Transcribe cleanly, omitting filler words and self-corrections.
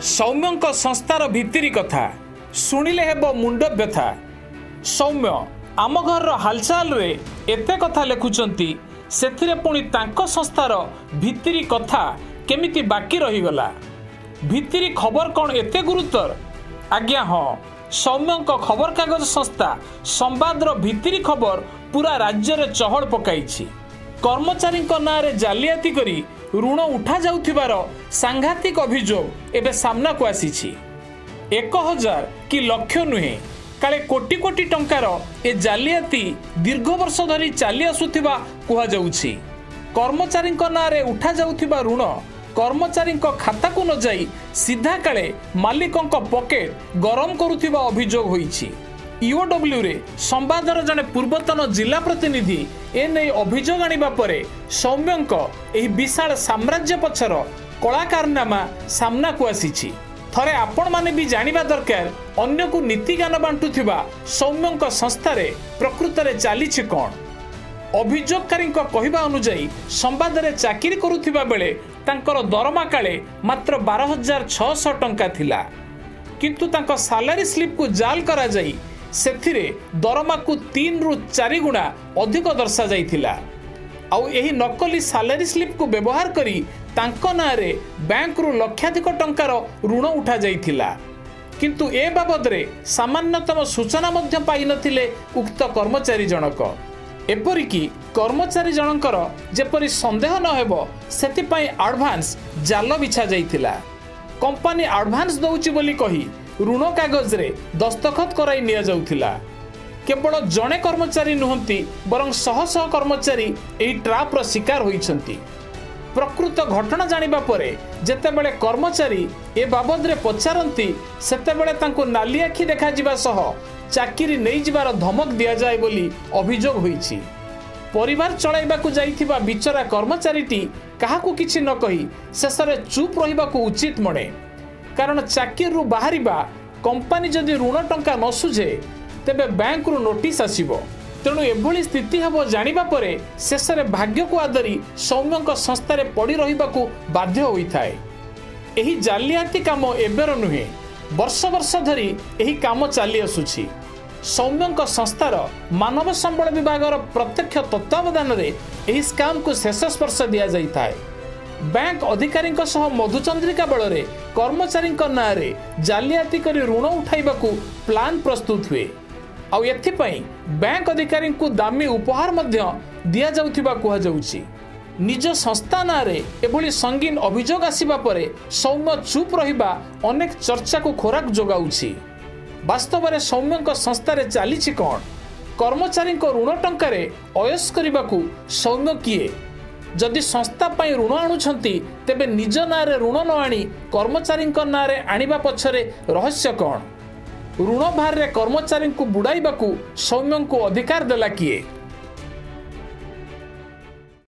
सौम्यଙ୍କ संस्थार भित्तिरी कथा शुणिले हेब मुंड व्यथा। सौम्य आम घर हालचाल रे एते कथा लिखुचंती सेथिरे पुणी तांको संस्थार भित्तिरी कथा केमिति बाकी रहीगला। भित्तिरी खबर कौन एते गुरुतर? आज्ञा हाँ, सौम्यଙ୍କ खबर कागज संस्था संवादर भित्तिरी खबर पूरा राज्य रे चहल पकाइछि। कर्मचारी नाँ रे जालियाती करी ऋण उठा जाउथिबार सांघातिक अभियोग एबे सामना को आसीछि। 1000 कि लक्ष नुहे काले कोटी कोटी टंकार ए जालियाती दीर्घ वर्ष धरी चली आसुथिबा कुहा जाउछि। कर्मचारी नाँ रे उठा जाउथिबा ऋण कर्मचारी खाता को न जाई सीधा काले मालिकों पकेट गरम करुथिबा अभियोग होईछि। ईओडब्ल्यू रे संवादर जने पूर्वतन जिला प्रतिनिधि एने अभियोग आनिबा परे सौम्यଙ୍କ एही विशाल साम्राज्य पछर कलाकारनामा सामना को आसीछि। थरे आपण माने भी जानिबा दरकार अन्य को नीति ज्ञान बांटुथिबा सौम्यଙ୍କ संस्थारे प्रकृतरे चालीछि कोन। अभियोगकारी कहवा अनुजाई संवादरे चाकरी करुथिबा बेले तांकर दरमा काले मात्र 12,600 टंका थिला, किंतु तांको सैलरी स्लिप को जाल करा जाई सेथिरे दरमा को 3 रु 4 गुणा अधिक दर्शा जाइथिला। आउ एही नकली सैलरी स्लिप को व्यवहार करी तांको नारे बैंक रु लक्षाधिक टंकार ऋण उठा जाइथिला, किंतु ए बाबद रे सामान्यतम सूचना मध्य पाई नथिले उक्त कर्मचारी जनक। एपरिकी कर्मचारी जनकर जेपरि संदेह न हेबो सेतिपाई एडवांस जाल बिछा जाइथिला। कंपनी एडवांस दउची बोली कही ऋण कागज रे दस्तखत कराई निया जाउथिला। केवल जणे कर्मचारी नुहंती बरं शह शह कर्मचारी एही ट्राप रो शिकार होइछंती। प्रकृत घटना जानिबा परे जेतेबेले कर्मचारी ए बाबद रे पचारंती सेतेबेले तांको नाली आखि देखा जिबा सह चाकरी नहीं जिबार धमक दिया जाए बोली अभियोग होइछि। परिवार चलाइबाकू जाइथिबा बिचरा कर्मचारीटी काहाकू किछि न कही शेषरे चुप रहिबाकू उचित मणे, कारण चाकरी रु बाहरिबा कंपनी जदि ऋण टंका न सुझे तेबे बैंक रु नोटिस आसीबो। तेणु एभली स्थिति हेबो जानिबा परे शेषरे भाग्य को आदरी सौम्यଙ୍କ संस्थारे पड़ी रहिबाकू बाध्य होइथाय। एही जालियाती काम एबेर नुहे, वर्ष वर्ष धरी एही काम चली आसुछि। सौम्यଙ୍କ संस्थार मानव संबल विभागर प्रत्यक्ष तत्वावधान रे एही स्काम को शेष स्पर्श दिया जाइथाय। बैंक अधिकारी सह मधुचंद्रिका बल रे कर्मचारी नाँ रे जालियाती करी ऋण उठाइबाकू प्लान प्रस्तुत हुए। आउ एथिपाई बैंक अधिकारी को दामी उपहार मध्य दिया जाउथिबा कुहा जाउछि। निज संस्था नाँ रे एभली संगीन अभियोग आसिबा परे सौम्य चुप रहिबा अनेक चर्चा को खोराक जोगाउछि। वास्तव में सौम्यଙ୍କ संस्थारे चालीछि कोन? कर्मचारी ऋण टंकारे अयस करबाकू सौम्य किए? जदि संस्था पाई ऋण आणुछंती तेबे निज नाँ रे ऋण न आनी कर्मचारी नाँ रे आनिबा पछरे रहस्य कोन? ऋण भार रे कर्मचारी को बुड़ाइबाकू सौम्य को अधिकार देला किए?